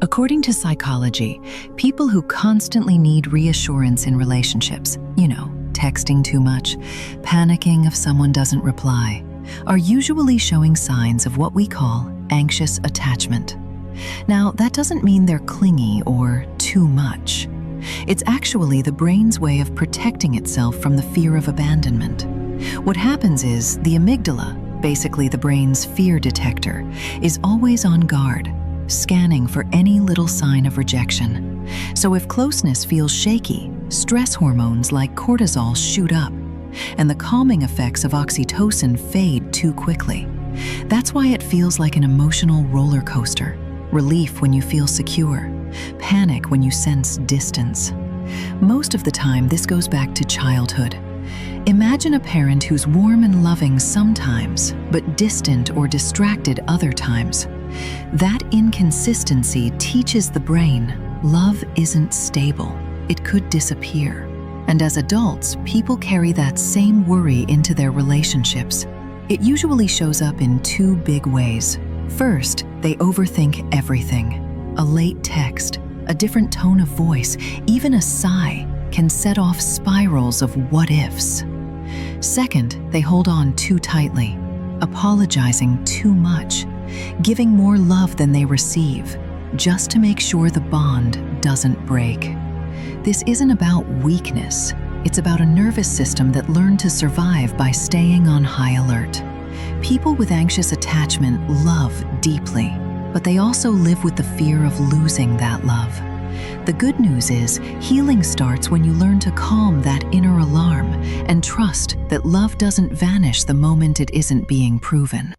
According to psychology, people who constantly need reassurance in relationships, texting too much, panicking if someone doesn't reply, are usually showing signs of what we call anxious attachment. Now, that doesn't mean they're clingy or too much. It's actually the brain's way of protecting itself from the fear of abandonment. What happens is the amygdala, basically the brain's fear detector, is always on guard, scanning for any little sign of rejection. So if closeness feels shaky, stress hormones like cortisol shoot up, and the calming effects of oxytocin fade too quickly. That's why it feels like an emotional roller coaster. Relief when you feel secure, panic when you sense distance. Most of the time, this goes back to childhood. Imagine a parent who's warm and loving sometimes, but distant or distracted other times. That inconsistency teaches the brain love isn't stable. It could disappear. And as adults, people carry that same worry into their relationships. It usually shows up in two big ways. First, they overthink everything. A late text, a different tone of voice, even a sigh can set off spirals of what-ifs. Second, they hold on too tightly, apologizing too much, giving more love than they receive, just to make sure the bond doesn't break. This isn't about weakness. It's about a nervous system that learned to survive by staying on high alert. People with anxious attachment love deeply, but they also live with the fear of losing that love. The good news is, healing starts when you learn to calm that inner alarm and trust that love doesn't vanish the moment it isn't being proven.